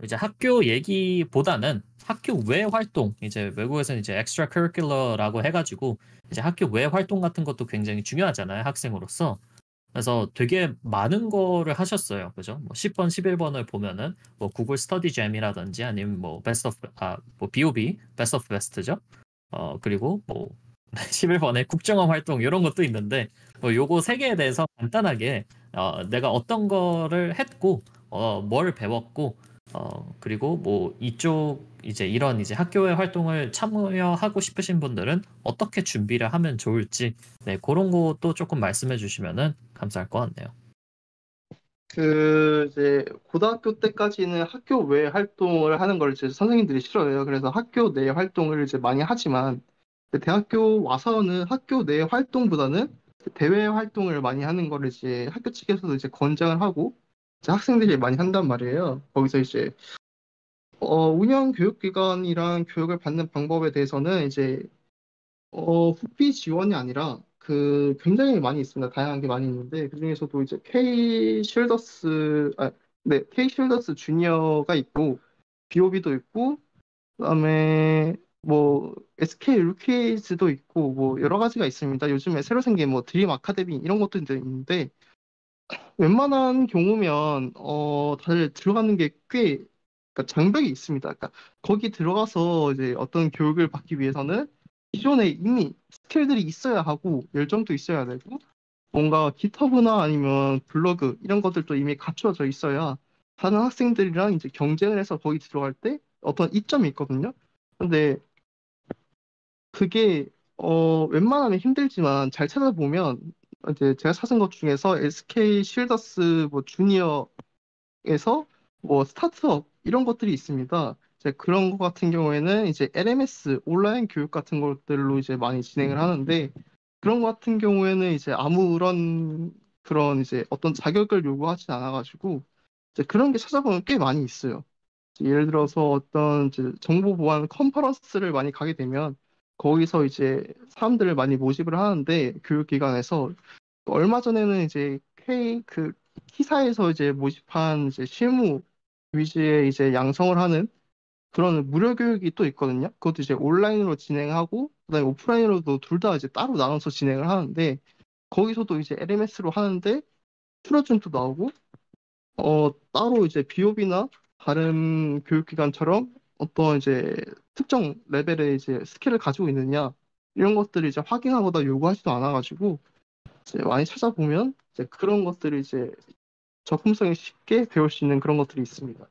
이제 학교 얘기보다는 학교 외 활동, 이제 외국에서는 이제 extra curricular라고 해가지고 이제 학교 외 활동 같은 것도 굉장히 중요하잖아요, 학생으로서. 그래서 되게 많은 거를 하셨어요. 그죠? 뭐 10번, 11번을 보면은 뭐 구글 스터디 잼이라든지 아니면 뭐 뭐 BOB, 베스트 오브 베스트죠. 그리고 뭐 11번에 국정원 활동 이런 것도 있는데 뭐 요거 세 개에 대해서 간단하게 내가 어떤 거를 했고 뭘 배웠고 그리고 뭐 이쪽 이제 이런 이제 학교의 활동을 참여하고 싶으신 분들은 어떻게 준비를 하면 좋을지 네, 그런 것도 조금 말씀해 주시면은 감사할 것 같네요. 이제 고등학교 때까지는 학교 외 활동을 하는 걸 이제 선생님들이 싫어해요. 그래서 학교 내 활동을 이제 많이 하지만 대학교 와서는 학교 내 활동보다는 대외 활동을 많이 하는 거를 이제 학교 측에서도 이제 권장을 하고 이제 학생들이 많이 한단 말이에요. 거기서 이제 운영 교육기관이랑 교육을 받는 방법에 대해서는 이제 국비 지원이 아니라 굉장히 많이 있습니다. 다양한 게 많이 있는데 그중에서도 이제 K 쉴더스 주니어가 있고 BOB도 있고 그다음에 뭐 SK 루키즈도 있고 뭐 여러 가지가 있습니다. 요즘에 새로 생긴 뭐 드림 아카데미 이런 것도 이제 있는데 웬만한 경우면 다들 들어가는 게 꽤 그러니까 장벽이 있습니다. 그러니까 거기 들어가서 이제 어떤 교육을 받기 위해서는 기존에 이미 스킬들이 있어야 하고 열정도 있어야 되고 뭔가 깃허브나 아니면 블로그 이런 것들도 이미 갖춰져 있어야 다른 학생들이랑 이제 경쟁을 해서 거기 들어갈 때 어떤 이점이 있거든요. 근데 그게 웬만하면 힘들지만 잘 찾아보면 이제 제가 찾은 것 중에서 SK 쉴더스 뭐 주니어에서 뭐 스타트업 이런 것들이 있습니다. 이제 그런 것 같은 경우에는 이제 LMS 온라인 교육 같은 것들로 이제 많이 진행을 하는데 그런 것 같은 경우에는 이제 아무런 그런 이제 어떤 자격을 요구하지 않아가지고 이제 그런 게 찾아보면 꽤 많이 있어요. 예를 들어서 어떤 이제 정보 보안 컨퍼런스를 많이 가게 되면 거기서 이제 사람들을 많이 모집을 하는데 교육기관에서 얼마 전에는 이제 K사에서 이제 모집한 이제 실무 위주의 이제 양성을 하는 그런 무료 교육이 또 있거든요. 그것도 이제 온라인으로 진행하고 그다음에 오프라인으로도 둘 다 이제 따로 나눠서 진행을 하는데 거기서도 이제 LMS로 하는데 출연증도 나오고 따로 이제 비오비나 다른 교육기관처럼 어떤 이제 특정 레벨의 이제 스킬을 가지고 있느냐 이런 것들을 이제 확인하거나 요구하지도 않아가지고 이제 많이 찾아보면 이제 그런 것들을 이제 접근성이 쉽게 배울 수 있는 그런 것들이 있습니다.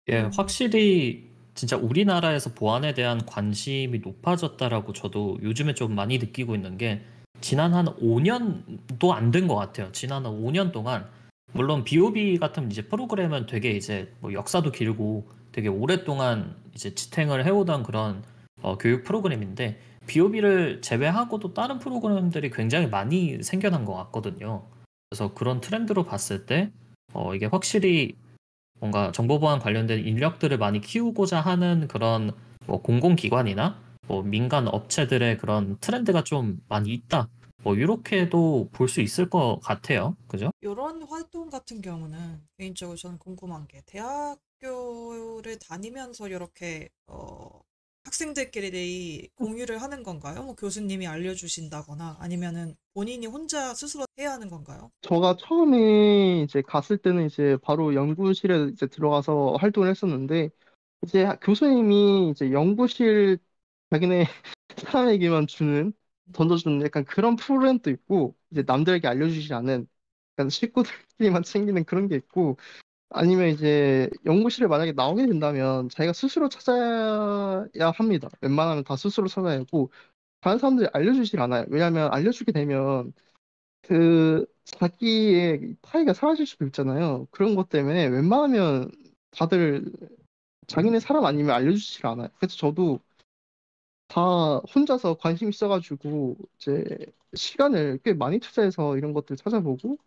예, 음, 확실히 진짜 우리나라에서 보안에 대한 관심이 높아졌다라고 저도 요즘에 좀 많이 느끼고 있는 게 지난 한 5년도 안 된 것 같아요. 지난 한 5년 동안 물론 BOB 같은 이제 프로그램은 되게 이제 뭐 역사도 길고 되게 오랫동안 이제 지탱을 해오던 그런 교육 프로그램인데 BOB를 제외하고도 다른 프로그램들이 굉장히 많이 생겨난 것 같거든요. 그래서 그런 트렌드로 봤을 때 이게 확실히 뭔가 정보보안 관련된 인력들을 많이 키우고자 하는 그런 뭐 공공기관이나 뭐 민간 업체들의 그런 트렌드가 좀 많이 있다. 뭐 이렇게도 볼 수 있을 것 같아요. 그죠? 이런 활동 같은 경우는 개인적으로 저는 궁금한 게 대학교를 다니면서 이렇게 학생들끼리 공유를 하는 건가요? 뭐 교수님이 알려주신다거나 아니면은 본인이 혼자 스스로 해야 하는 건가요? 제가 처음에 이제 갔을 때는 이제 바로 연구실에 이제 들어가서 활동을 했었는데 이제 교수님이 이제 연구실 자기네 사람에게만 던져주는 약간 그런 프로그램도 있고 이제 남들에게 알려주지 않은 약간 식구들끼리만 챙기는 그런 게 있고 아니면 이제 연구실에 만약에 나오게 된다면 자기가 스스로 찾아야 합니다. 웬만하면 다 스스로 찾아야 하고 다른 사람들이 알려주질 않아요. 왜냐하면 알려주게 되면 자기의 파이가 사라질 수도 있잖아요. 그런 것 때문에 웬만하면 다들 자기네 사람 아니면 알려주질 않아요. 그래서 저도 다 혼자서 관심 있어가지고 이제 시간을 꽤 많이 투자해서 이런 것들 찾아보고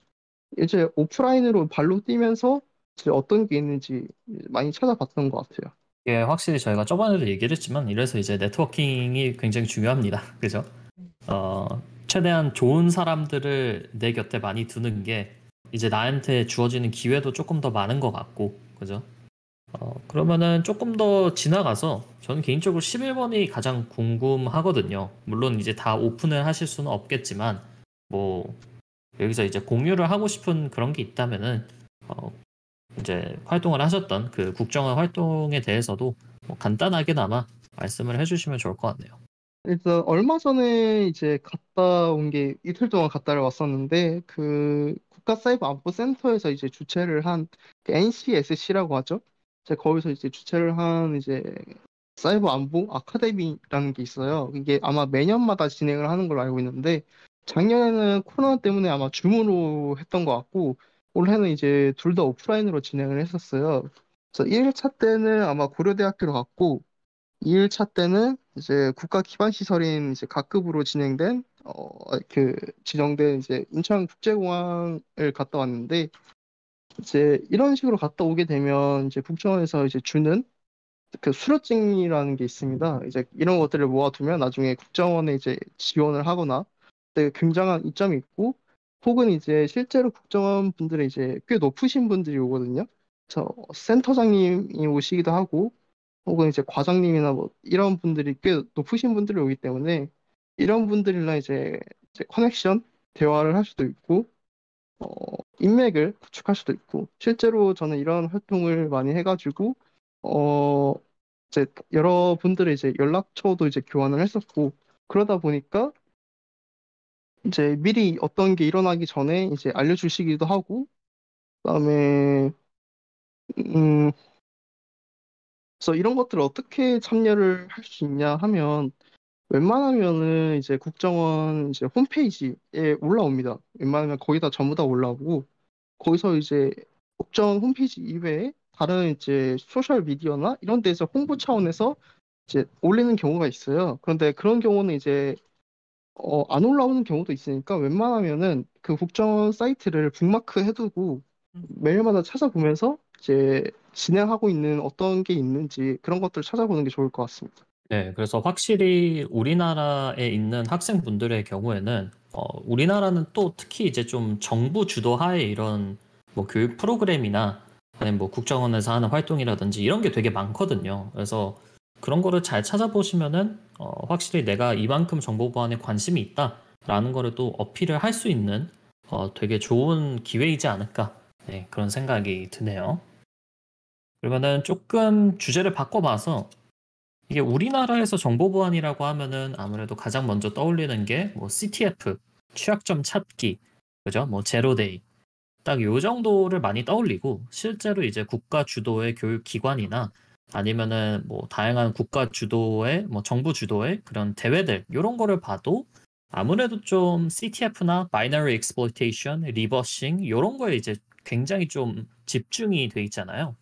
이제 오프라인으로 발로 뛰면서 이제 어떤 게 있는지 많이 찾아봤던 것 같아요. 이게 확실히 저희가 저번에도 얘기를 했지만 이래서 이제 네트워킹이 굉장히 중요합니다. 그죠? 음. 어, 최대한 좋은 사람들을 내 곁에 많이 두는 게 이제 나한테 주어지는 기회도 조금 더 많은 것 같고, 그죠? 그러면은 조금 더 지나가서 저는 개인적으로 11번이 가장 궁금하거든요. 물론 이제 다 오픈을 하실 수는 없겠지만 뭐 여기서 이제 공유를 하고 싶은 그런 게 있다면은 어, 이제 활동을 하셨던 그 국정원 활동에 대해서도 뭐 간단하게나마 말씀을 해주시면 좋을 것 같네요. 일단 얼마 전에 이제 갔다 온 게 이틀 동안 갔다를 왔었는데 그 국가사이버안보센터에서 이제 주최를 한 그 NCSC라고 하죠. 이제 거기서 이제 주최를 한 이제 사이버 안보 아카데미라는 게 있어요. 이게 아마 매년마다 진행을 하는 걸로 알고 있는데 작년에는 코로나 때문에 아마 줌으로 했던 것 같고 올해는 이제 둘 다 오프라인으로 진행을 했었어요. 그래서 1차 때는 아마 고려대학교로 갔고 2일차 때는 이제 국가 기반 시설인 이제 각급으로 진행된 그 지정된 이제 인천국제공항을 갔다 왔는데 이제 이런 식으로 갔다 오게 되면 이제 국정원에서 이제 주는 그 수료증이라는 게 있습니다. 이제 이런 것들을 모아두면 나중에 국정원에 이제 지원을 하거나 되게 굉장한 이점이 있고 혹은 이제 실제로 국정원 분들이 이제 꽤 높으신 분들이 오거든요. 저 센터장님이 오시기도 하고 혹은 이제 과장님이나 뭐 이런 분들이 꽤 높으신 분들이 오기 때문에 이런 분들이랑 이제 커넥션 대화를 할 수도 있고 어, 인맥을 구축할 수도 있고 실제로 저는 이런 활동을 많이 해가지고 어, 이제 여러분들의 이제 연락처도 이제 교환을 했었고 그러다 보니까 이제 미리 어떤 게 일어나기 전에 이제 알려주시기도 하고 그다음에 음 그래서 이런 것들을 어떻게 참여를 할 수 있냐 하면 웬만하면은 이제 국정원 이제 홈페이지에 올라옵니다. 웬만하면 거의 다 전부 다 올라오고 거기서 이제 국정원 홈페이지 이외에 다른 이제 소셜 미디어나 이런 데서 홍보 차원에서 이제 올리는 경우가 있어요. 그런데 그런 경우는 이제 안 올라오는 경우도 있으니까 웬만하면은 그 국정원 사이트를 북마크 해두고 음. 매일마다 찾아보면서 이제 진행하고 있는 어떤 게 있는지 그런 것들을 찾아보는 게 좋을 것 같습니다. 네, 그래서 확실히 우리나라에 있는 학생분들의 경우에는 우리나라는 또 특히 이제 좀 정부 주도하에 이런 뭐 교육 프로그램이나 아니면 뭐 국정원에서 하는 활동이라든지 이런 게 되게 많거든요. 그래서 그런 거를 잘 찾아보시면은 확실히 내가 이만큼 정보 보안에 관심이 있다라는 거를 또 어필을 할 수 있는 되게 좋은 기회이지 않을까, 네, 그런 생각이 드네요. 그러면은 조금 주제를 바꿔봐서 이게 우리나라에서 정보 보안이라고 하면은 아무래도 가장 먼저 떠올리는 게 뭐 CTF, 취약점 찾기, 그죠? 뭐 제로데이. 딱 요 정도를 많이 떠올리고 실제로 이제 국가 주도의 교육 기관이나 아니면은 뭐 다양한 국가 주도의 뭐 정부 주도의 그런 대회들 요런 거를 봐도 아무래도 좀 CTF나 Binary Exploitation, 리버싱 요런 거에 이제 굉장히 좀 집중이 돼 있잖아요.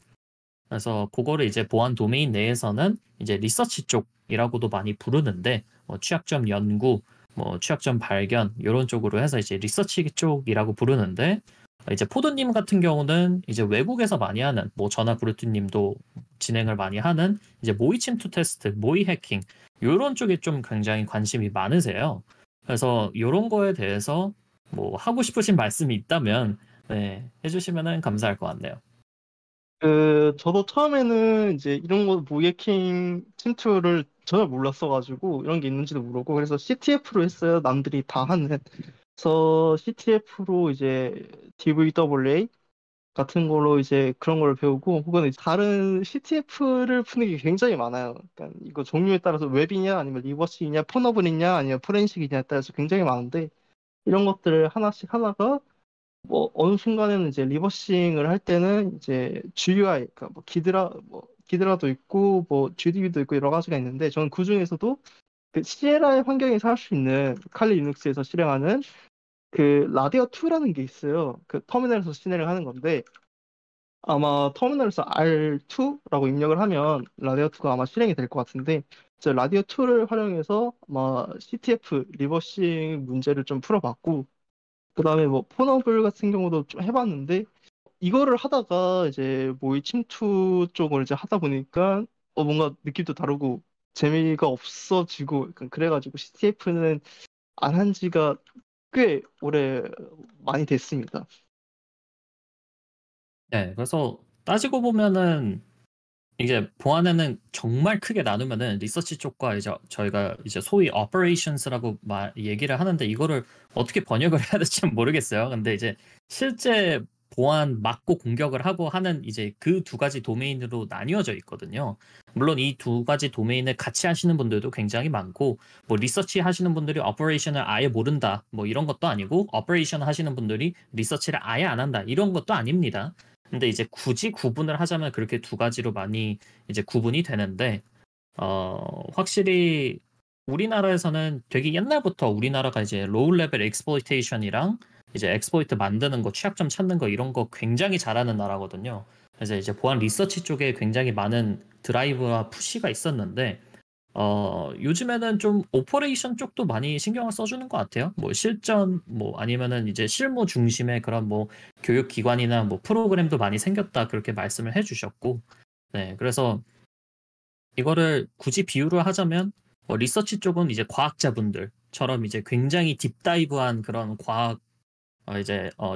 그래서 그거를 이제 보안 도메인 내에서는 이제 리서치 쪽이라고도 많이 부르는데 뭐 취약점 연구, 뭐 취약점 발견 이런 쪽으로 해서 이제 리서치 쪽이라고 부르는데 이제 포드님 같은 경우는 이제 외국에서 많이 하는 뭐 저나 브루트님도 진행을 많이 하는 이제 모의 침투 테스트, 모의 해킹 이런 쪽에 좀 굉장히 관심이 많으세요. 그래서 이런 거에 대해서 뭐 하고 싶으신 말씀이 있다면 네, 해주시면은 감사할 것 같네요. 저도 처음에는 이제 이런 거 모예킹 침투를 전혀 몰랐어가지고 이런 게 있는지도 모르고 그래서 CTF로 했어요. 남들이 다 하는. 그래서 CTF로 이제 DVAA 같은 걸로 이제 그런 걸 배우고 혹은 이제 다른 CTF를 푸는 게 굉장히 많아요. 그러니까 이거 종류에 따라서 웹이냐 아니면 리버스이냐 폰업은이냐 아니면 포렌식이냐에 따라서 굉장히 많은데 이런 것들을 하나씩 하다가 뭐 어느 순간에는 이제 리버싱을 할 때는 이제 GUI, 그러니까 뭐 기드라도 있고 뭐 GDB도 있고 여러 가지가 있는데 저는 그 중에서도 그 CLI 환경에서 할 수 있는 칼리 리눅스에서 실행하는 그 라디오 2라는 게 있어요. 그 터미널에서 실행을 하는 건데 아마 터미널에서 R2라고 입력을 하면 라디오 2가 아마 실행이 될 것 같은데 저 라디오 2를 활용해서 아마 CTF 리버싱 문제를 좀 풀어봤고 그다음에 뭐 폰어블 같은 경우도 좀 해봤는데 이거를 하다가 이제 모의 침투 쪽을 이제 하다 보니까 뭔가 느낌도 다르고 재미가 없어지고 약간 그래가지고 CTF는 안 한 지가 꽤 오래 많이 됐습니다. 네, 그래서 따지고 보면은 이게 보안에는 정말 크게 나누면은 리서치 쪽과 이제 저희가 이제 소위 operations라고 얘기를 하는데 이거를 어떻게 번역을 해야 될지 모르겠어요. 근데 이제 실제 보안 막고 공격을 하고 하는 이제 그 두 가지 도메인으로 나뉘어져 있거든요. 물론 이 두 가지 도메인을 같이 하시는 분들도 굉장히 많고 뭐 리서치 하시는 분들이 operation을 아예 모른다 뭐 이런 것도 아니고 operation 하시는 분들이 리서치를 아예 안 한다 이런 것도 아닙니다. 근데 이제 굳이 구분을 하자면 그렇게 두 가지로 많이 이제 구분이 되는데, 확실히 우리나라에서는 되게 옛날부터 우리나라가 이제 로우 레벨 엑스플로이테이션이랑 이제 엑스플로이트 만드는 거, 취약점 찾는 거 이런 거 굉장히 잘하는 나라거든요. 그래서 이제 보안 리서치 쪽에 굉장히 많은 드라이브와 푸시가 있었는데, 요즘에는 좀 오퍼레이션 쪽도 많이 신경을 써주는 것 같아요. 뭐 실전, 뭐 아니면은 이제 실무 중심의 그런 뭐 교육기관이나 뭐 프로그램도 많이 생겼다 그렇게 말씀을 해주셨고, 네, 그래서 이거를 굳이 비유를 하자면 뭐 리서치 쪽은 이제 과학자분들처럼 이제 굉장히 딥다이브한 그런 과학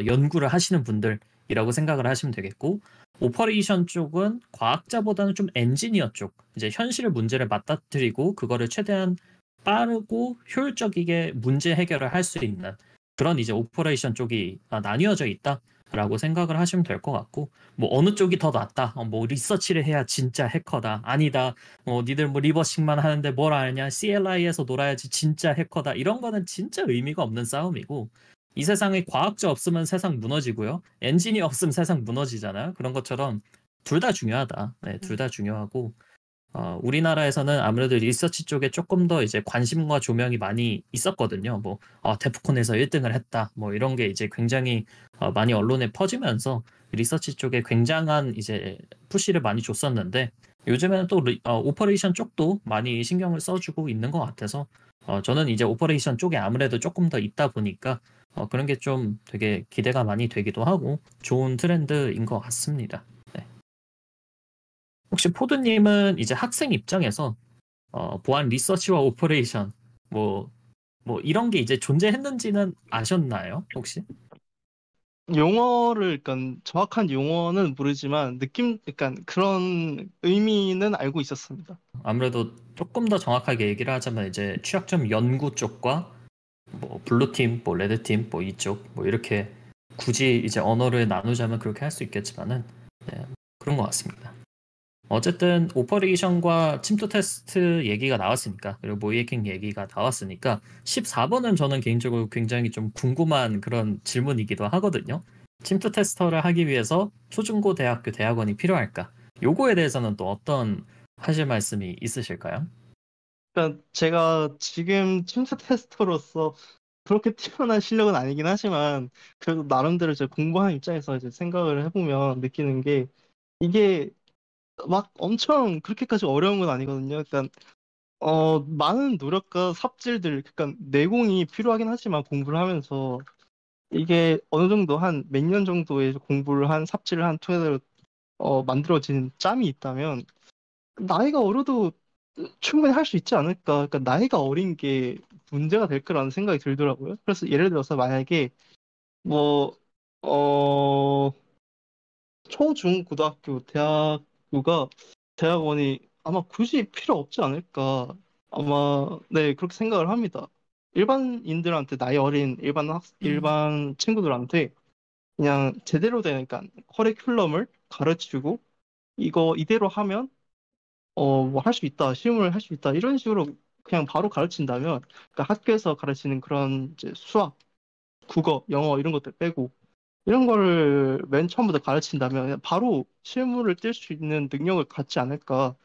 연구를 하시는 분들이라고 생각을 하시면 되겠고 오퍼레이션 쪽은 과학자보다는 좀 엔지니어 쪽 이제 현실 문제를 맞닥뜨리고 그거를 최대한 빠르고 효율적이게 문제 해결을 할 수 있는 그런 이제 오퍼레이션 쪽이 나뉘어져 있다라고 생각을 하시면 될 것 같고 뭐 어느 쪽이 더 낫다 뭐 리서치를 해야 진짜 해커다 아니다 니들 뭐 리버싱만 하는데 뭘 아냐 CLI에서 놀아야지 진짜 해커다 이런 거는 진짜 의미가 없는 싸움이고 이 세상에 과학자 없으면 세상 무너지고요. 엔지니어 없으면 세상 무너지잖아요. 그런 것처럼 둘 다 중요하다. 네, 둘 다 중요하고 우리나라에서는 아무래도 리서치 쪽에 조금 더 이제 관심과 조명이 많이 있었거든요. 뭐 데프콘에서 1등을 했다. 뭐 이런 게 이제 굉장히 많이 언론에 퍼지면서 리서치 쪽에 굉장한 이제 푸시를 많이 줬었는데 요즘에는 또 오퍼레이션 쪽도 많이 신경을 써주고 있는 것 같아서 저는 이제 오퍼레이션 쪽에 아무래도 조금 더 있다 보니까 그런 게 좀 되게 기대가 많이 되기도 하고 좋은 트렌드인 것 같습니다. 네. 혹시 포드님은 이제 학생 입장에서 보안 리서치와 오퍼레이션 뭐 이런 게 이제 존재했는지는 아셨나요? 혹시? 용어를, 그러니까 정확한 용어는 모르지만 그러니까 그런 의미는 알고 있었습니다. 아무래도 조금 더 정확하게 얘기를 하자면 이제 취약점 연구 쪽과 뭐 블루팀, 뭐 레드팀, 뭐 이쪽 뭐 이렇게 굳이 이제 언어를 나누자면 그렇게 할 수 있겠지만은 네, 그런 것 같습니다. 어쨌든 오퍼레이션과 침투 테스트 얘기가 나왔으니까 그리고 모이해킹 얘기가 나왔으니까 14번은 저는 개인적으로 굉장히 좀 궁금한 그런 질문이기도 하거든요. 침투 테스터를 하기 위해서 초중고 대학교 대학원이 필요할까? 요거에 대해서는 또 어떤 하실 말씀이 있으실까요? 그러니까 제가 지금 침투 테스터로서 그렇게 뛰어난 실력은 아니긴 하지만 그래도 나름대로 이제 공부하는 입장에서 이제 생각을 해보면 느끼는 게 이게 막 엄청 그렇게까지 어려운 건 아니거든요. 그러니까 많은 노력과 삽질들, 그러니까 내공이 필요하긴 하지만 공부를 하면서 이게 어느 정도 한 몇 년 정도의 공부를 한 삽질을 한 토대로 만들어진 짬이 있다면 나이가 어려도 충분히 할 수 있지 않을까. 그러니까 나이가 어린 게 문제가 될 거라는 생각이 들더라고요. 그래서 예를 들어서 만약에 뭐, 어, 초, 중, 고등학교, 대학교가 대학원이 아마 굳이 필요 없지 않을까. 아마, 네, 그렇게 생각을 합니다. 일반인들한테, 나이 어린 일반 친구들한테 그냥 제대로 된, 그러니까 커리큘럼을 가르치고 이거 이대로 하면 뭐 할 수 있다, 시험을 할 수 있다 이런 식으로 그냥 바로 가르친다면 그러니까 학교에서 가르치는 그런 이제 수학, 국어, 영어 이런 것들 빼고 이런 거를 맨 처음부터 가르친다면 그냥 바로 실무를 뛸 수 있는 능력을 갖지 않을까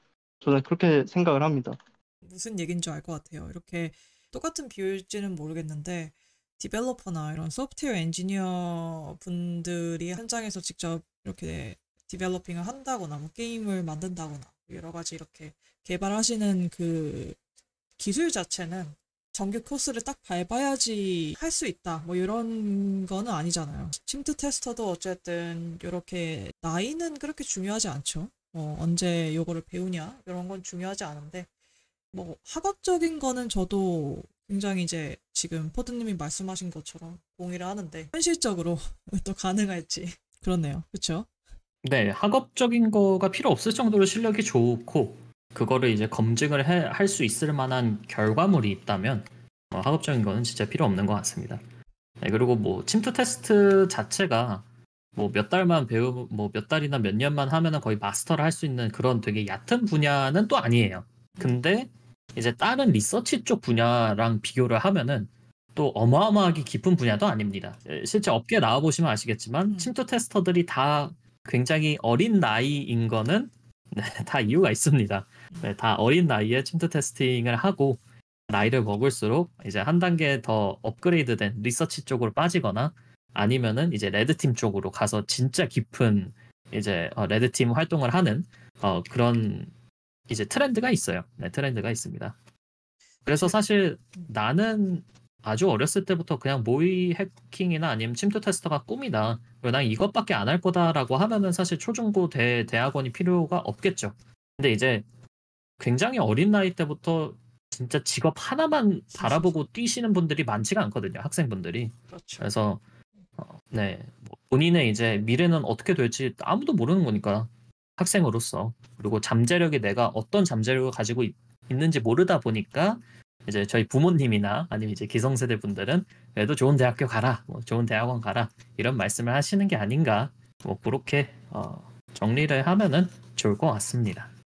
저는 그렇게 생각을 합니다. 무슨 얘기인 줄 알 것 같아요. 이렇게 똑같은 비율일지는 모르겠는데 디벨로퍼나 이런 소프트웨어 엔지니어 분들이 현장에서 직접 이렇게 디벨로핑을 한다거나 뭐 게임을 만든다거나 여러 가지 이렇게 개발하시는 그 기술 자체는 정규 코스를 딱 밟아야지 할 수 있다. 뭐 이런 거는 아니잖아요. 침투 테스터도 어쨌든 이렇게 나이는 그렇게 중요하지 않죠. 언제 요거를 배우냐 이런 건 중요하지 않은데 뭐 학업적인 거는 저도 굉장히 이제 지금 포드님이 말씀하신 것처럼 동의를 하는데 현실적으로 또 가능할지 그렇네요. 그렇죠? 네, 학업적인 거가 필요 없을 정도로 실력이 좋고 그거를 이제 검증을 할 수 있을 만한 결과물이 있다면 학업적인 거는 진짜 필요 없는 것 같습니다. 네, 그리고 뭐 침투 테스트 자체가 뭐 몇 달만 뭐 몇 달이나 몇 년만 하면은 거의 마스터를 할 수 있는 그런 되게 얕은 분야는 또 아니에요. 근데 이제 다른 리서치 쪽 분야랑 비교를 하면은 또 어마어마하게 깊은 분야도 아닙니다. 실제 업계 나와 보시면 아시겠지만 침투 테스터들이 다 굉장히 어린 나이인 거는 네, 다 이유가 있습니다. 네, 다 어린 나이에 침투 테스팅을 하고 나이를 먹을수록 이제 한 단계 더 업그레이드된 리서치 쪽으로 빠지거나 아니면은 이제 레드팀 쪽으로 가서 진짜 깊은 이제 레드팀 활동을 하는 그런 이제 트렌드가 있어요. 네, 트렌드가 있습니다. 그래서 사실 나는 아주 어렸을 때부터 그냥 모의 해킹이나 아니면 침투 테스터가 꿈이다. 그리고 난 이것밖에 안 할 거다라고 하면은 사실 초중고 대학원이 필요가 없겠죠. 근데 이제 굉장히 어린 나이 때부터 진짜 직업 하나만 바라보고 뛰시는 분들이 많지가 않거든요. 학생분들이. 그렇죠. 그래서 네, 뭐 본인의 이제 미래는 어떻게 될지 아무도 모르는 거니까 학생으로서. 그리고 잠재력이 내가 어떤 잠재력을 가지고 있는지 모르다 보니까 이제 저희 부모님이나 아니면 이제 기성세대 분들은 그래도 좋은 대학교 가라, 뭐 좋은 대학원 가라 이런 말씀을 하시는 게 아닌가, 뭐 그렇게 정리를 하면은 좋을 것 같습니다.